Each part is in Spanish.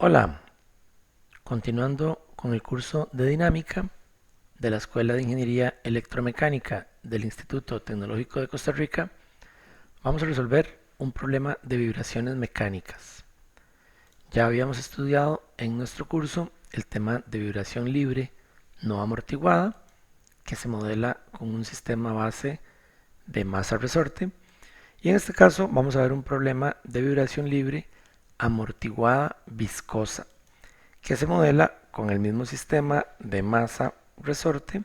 Hola, continuando con el curso de dinámica de la Escuela de Ingeniería Electromecánica del Instituto Tecnológico de Costa Rica, vamos a resolver un problema de vibraciones mecánicas. Ya habíamos estudiado en nuestro curso el tema de vibración libre no amortiguada, que se modela con un sistema base de masa-resorte, y en este caso vamos a ver un problema de vibración libre amortiguada viscosa, que se modela con el mismo sistema de masa-resorte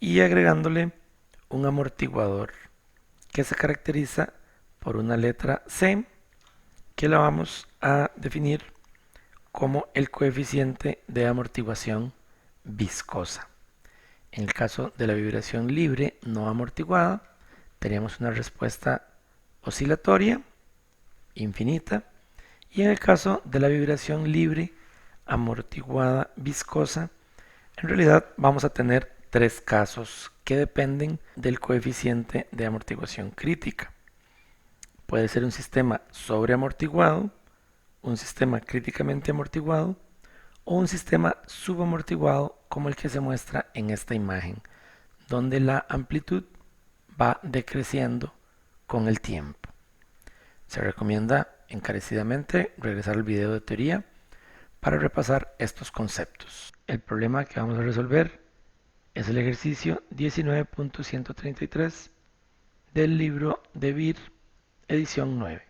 y agregándole un amortiguador que se caracteriza por una letra C que la vamos a definir como el coeficiente de amortiguación viscosa. En el caso de la vibración libre no amortiguada, teníamos una respuesta oscilatoria infinita, y en el caso de la vibración libre amortiguada viscosa, en realidad vamos a tener tres casos que dependen del coeficiente de amortiguación crítica. Puede ser un sistema sobreamortiguado, un sistema críticamente amortiguado o un sistema subamortiguado como el que se muestra en esta imagen, donde la amplitud va decreciendo con el tiempo. Se recomienda encarecidamente regresar al video de teoría para repasar estos conceptos. El problema que vamos a resolver es el ejercicio 19.133 del libro de Beer, edición 9.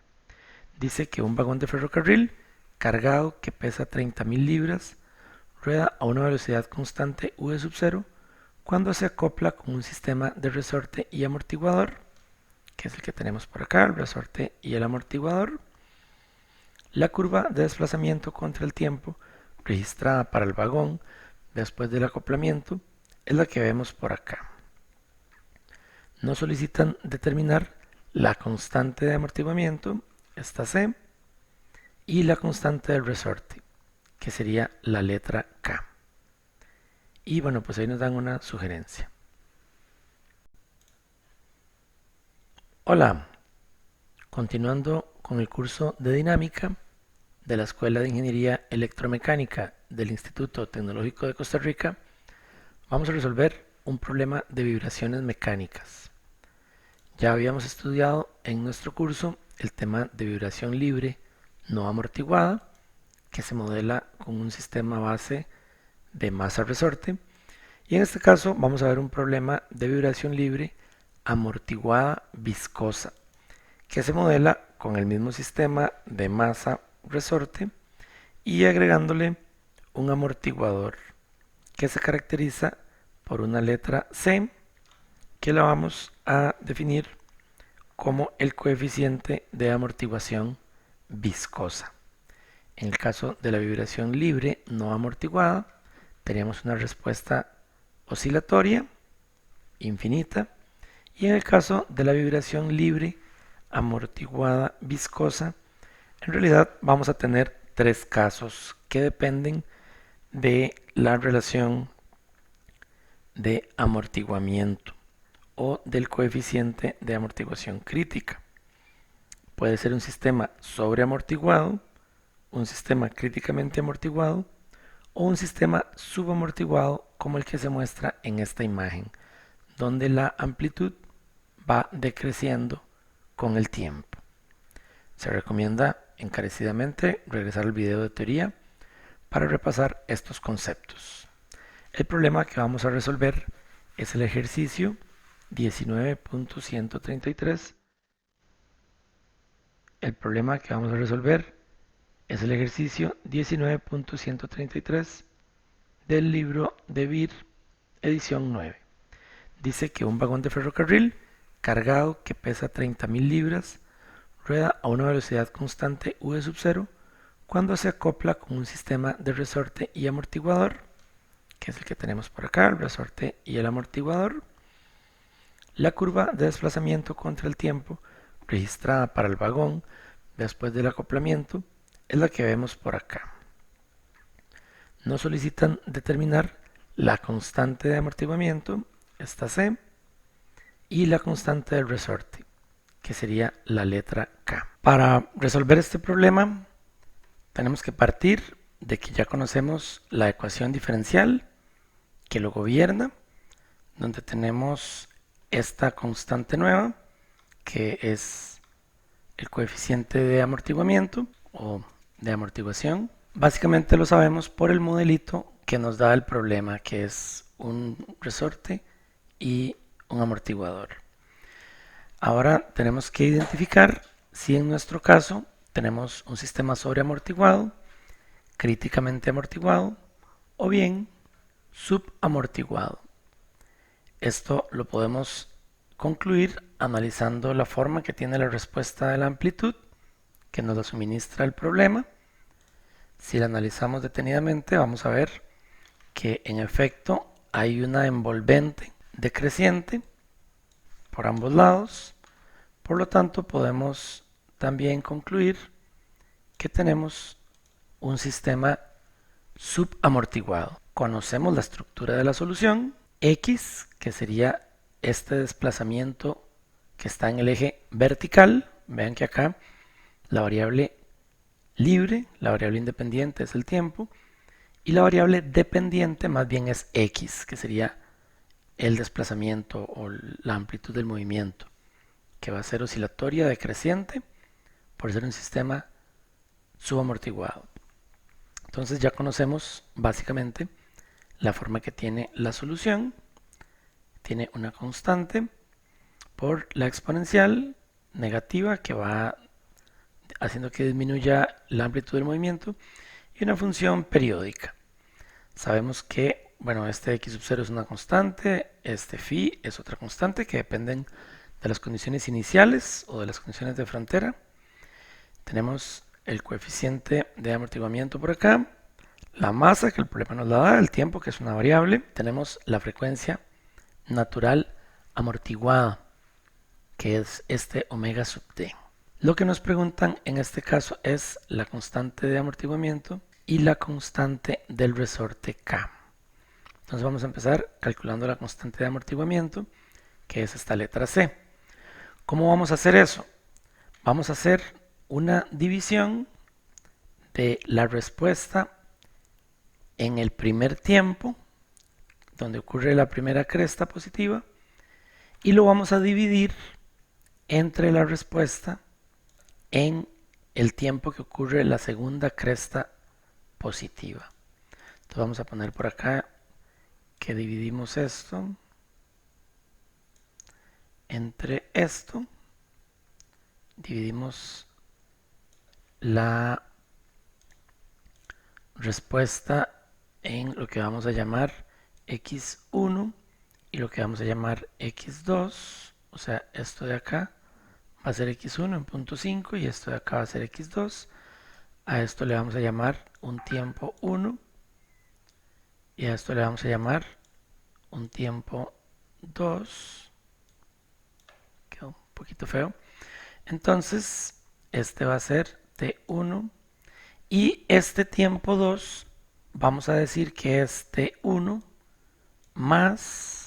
Dice que un vagón de ferrocarril cargado que pesa 30.000 libras rueda a una velocidad constante v sub 0 cuando se acopla con un sistema de resorte y amortiguador, que es el que tenemos por acá, el resorte y el amortiguador. La curva de desplazamiento contra el tiempo registrada para el vagón después del acoplamiento es la que vemos por acá. Nos solicitan determinar la constante de amortiguamiento, esta C, y la constante del resorte, que sería la letra K. Y bueno, pues ahí nos dan una sugerencia. Hola, continuando con el curso de dinámica de la Escuela de Ingeniería Electromecánica del Instituto Tecnológico de Costa Rica, vamos a resolver un problema de vibraciones mecánicas. Ya habíamos estudiado en nuestro curso el tema de vibración libre no amortiguada, que se modela con un sistema base de masa-resorte, y en este caso vamos a ver un problema de vibración libre amortiguada viscosa, que se modela con el mismo sistema de masa-resorte y agregándole un amortiguador que se caracteriza por una letra C que la vamos a definir como el coeficiente de amortiguación viscosa. En el caso de la vibración libre no amortiguada, tenemos una respuesta oscilatoria infinita, y en el caso de la vibración libre amortiguada viscosa, en realidad vamos a tener tres casos que dependen de la relación de amortiguamiento o del coeficiente de amortiguación crítica. Puede ser un sistema sobreamortiguado, un sistema críticamente amortiguado o un sistema subamortiguado como el que se muestra en esta imagen, donde la amplitud va decreciendo con el tiempo. Se recomienda encarecidamente regresar al video de teoría para repasar estos conceptos. El problema que vamos a resolver es el ejercicio 19.133. El problema que vamos a resolver es el ejercicio 19.133 del libro de Beer, edición 9. Dice que un vagón de ferrocarril cargado que pesa 30.000 libras rueda a una velocidad constante v sub 0 cuando se acopla con un sistema de resorte y amortiguador, que es el que tenemos por acá, el resorte y el amortiguador. La curva de desplazamiento contra el tiempo registrada para el vagón después del acoplamiento es la que vemos por acá. Nos solicitan determinar la constante de amortiguamiento, esta C, y la constante del resorte, que sería la letra K. Para resolver este problema tenemos que partir de que ya conocemos la ecuación diferencial que lo gobierna, donde tenemos esta constante nueva, que es el coeficiente de amortiguamiento o de amortiguación. Básicamente lo sabemos por el modelito que nos da el problema, que es un resorte y un amortiguador. Ahora tenemos que identificar si en nuestro caso tenemos un sistema sobreamortiguado, críticamente amortiguado o bien subamortiguado. Esto lo podemos concluir analizando la forma que tiene la respuesta de la amplitud que nos la suministra el problema. Si la analizamos detenidamente, vamos a ver que en efecto hay una envolvente decreciente por ambos lados. Por lo tanto, podemos también concluir que tenemos un sistema subamortiguado. Conocemos la estructura de la solución, X, que sería este desplazamiento que está en el eje vertical. Vean que acá la variable libre, la variable independiente es el tiempo, y la variable dependiente más bien es X, que sería el desplazamiento o la amplitud del movimiento, que va a ser oscilatoria decreciente por ser un sistema subamortiguado. Entonces ya conocemos básicamente la forma que tiene la solución. Tiene una constante por la exponencial negativa que va haciendo que disminuya la amplitud del movimiento y una función periódica. Sabemos que, bueno, este x sub 0 es una constante, este phi es otra constante que dependen de las condiciones iniciales o de las condiciones de frontera. Tenemos el coeficiente de amortiguamiento por acá, la masa, que el problema nos la da, el tiempo, que es una variable. Tenemos la frecuencia natural amortiguada, que es este omega sub t. Lo que nos preguntan en este caso es la constante de amortiguamiento y la constante del resorte K. Entonces vamos a empezar calculando la constante de amortiguamiento, que es esta letra C. ¿Cómo vamos a hacer eso? Vamos a hacer una división de la respuesta en el primer tiempo, donde ocurre la primera cresta positiva, y lo vamos a dividir entre la respuesta en el tiempo que ocurre la segunda cresta positiva. Entonces vamos a poner por acá que dividimos esto entre esto, dividimos la respuesta en lo que vamos a llamar x1 y lo que vamos a llamar x2, o sea, esto de acá va a ser x1 en punto 5 y esto de acá va a ser x2. A esto le vamos a llamar un tiempo 1 y a esto le vamos a llamar un tiempo 2. Quedó un poquito feo. Entonces, este va a ser t1 y este tiempo 2 vamos a decir que es t1 más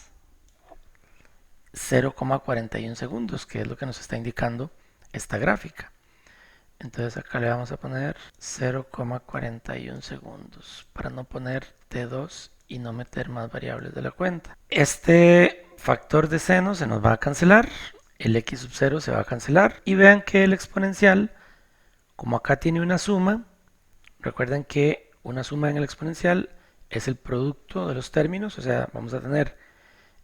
0,41 segundos, que es lo que nos está indicando esta gráfica. Entonces acá le vamos a poner 0,41 segundos para no poner t2 y no meter más variables de la cuenta. Este factor de seno se nos va a cancelar, el x sub 0 se va a cancelar y vean que el exponencial, como acá tiene una suma, recuerden que una suma en el exponencial es el producto de los términos, o sea, vamos a tener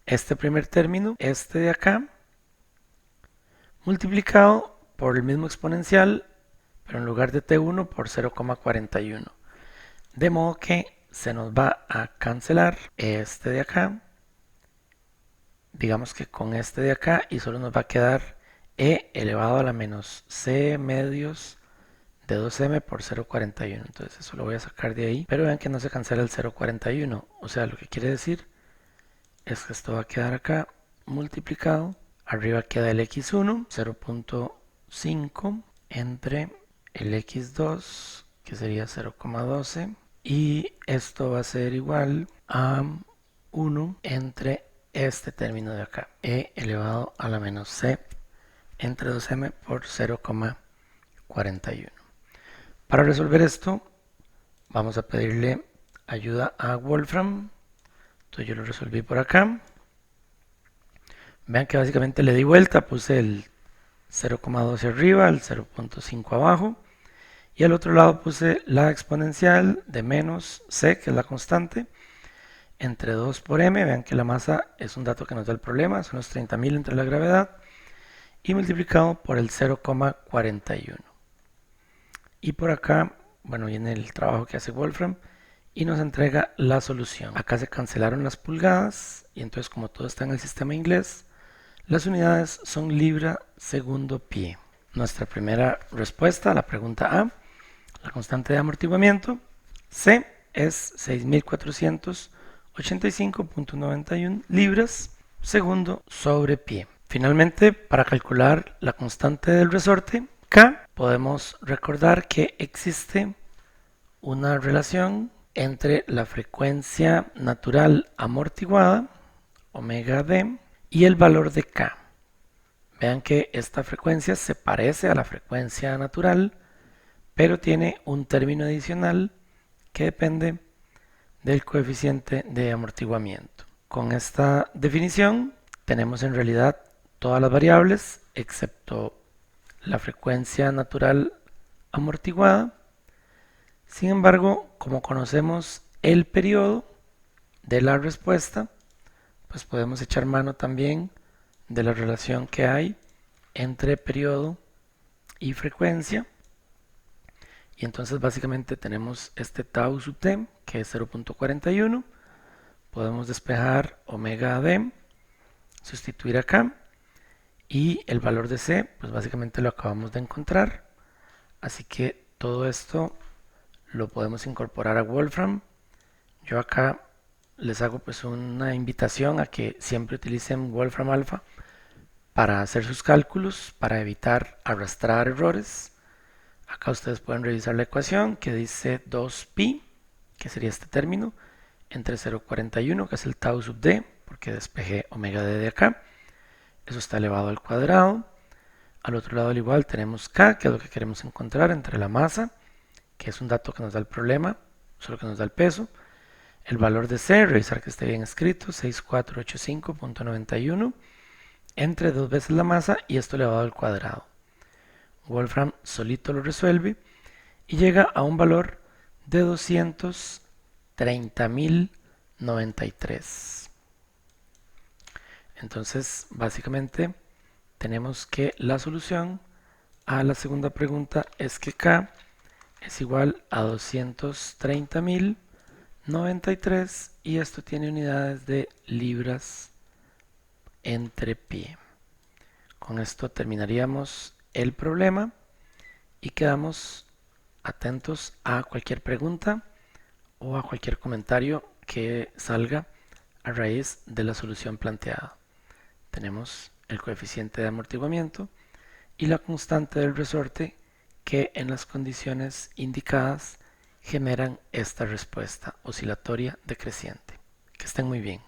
este primer término, este de acá, multiplicado por el mismo exponencial, pero en lugar de t1 por 0,41. De modo que se nos va a cancelar este de acá, digamos que con este de acá, y solo nos va a quedar e elevado a la menos c medios de 2m por 0,41. Entonces eso lo voy a sacar de ahí, pero vean que no se cancela el 0,41, o sea, lo que quiere decir es que esto va a quedar acá multiplicado, arriba queda el x1, 0,5 entre el x2, que sería 0,12, y esto va a ser igual a 1 entre este término de acá, e elevado a la menos c entre 2m por 0,41. Para resolver esto Vamos a pedirle ayuda a Wolfram. Entonces yo lo resolví por acá. Vean que básicamente le di vuelta, puse el 0,12 arriba, el 0,5 abajo. Y al otro lado puse la exponencial de menos c, que es la constante, entre 2 por m. Vean que la masa es un dato que nos da el problema, son los 30.000 entre la gravedad, y multiplicado por el 0,41. Y por acá, bueno, viene el trabajo que hace Wolfram y nos entrega la solución. Acá se cancelaron las pulgadas y entonces, como todo está en el sistema inglés, las unidades son libra segundo pie. Nuestra primera respuesta a la pregunta A, la constante de amortiguamiento, C, es 6.485.91 libras segundo sobre pie. Finalmente, para calcular la constante del resorte, K, podemos recordar que existe una relación entre la frecuencia natural amortiguada, omega d, y el valor de K. Vean que esta frecuencia se parece a la frecuencia natural, pero tiene un término adicional que depende del coeficiente de amortiguamiento. Con esta definición tenemos en realidad todas las variables excepto la frecuencia natural amortiguada. Sin embargo, como conocemos el periodo de la respuesta, pues podemos echar mano también de la relación que hay entre periodo y frecuencia. Y entonces básicamente tenemos este tau sub t, que es 0.41. Podemos despejar omega d, sustituir acá, y el valor de c, pues básicamente lo acabamos de encontrar. Así que todo esto lo podemos incorporar a Wolfram. Yo acá les hago pues una invitación a que siempre utilicen Wolfram Alpha para hacer sus cálculos, para evitar arrastrar errores. Acá ustedes pueden revisar la ecuación que dice 2pi, que sería este término, entre 0,41, que es el tau sub d, porque despejé omega d de acá. Eso está elevado al cuadrado. Al otro lado al igual tenemos k, que es lo que queremos encontrar entre la masa, que es un dato que nos da el problema, solo que nos da el peso. El valor de c, revisar que esté bien escrito, 6485.91, entre 2 veces la masa y esto elevado al cuadrado. Wolfram solito lo resuelve y llega a un valor de 230.093. Entonces, básicamente, tenemos que la solución a la segunda pregunta es que K es igual a 230.093 y esto tiene unidades de libras entre pie. Con esto terminaríamos el problema y quedamos atentos a cualquier pregunta o a cualquier comentario que salga a raíz de la solución planteada. Tenemos el coeficiente de amortiguamiento y la constante del resorte que en las condiciones indicadas generan esta respuesta oscilatoria decreciente. Que estén muy bien.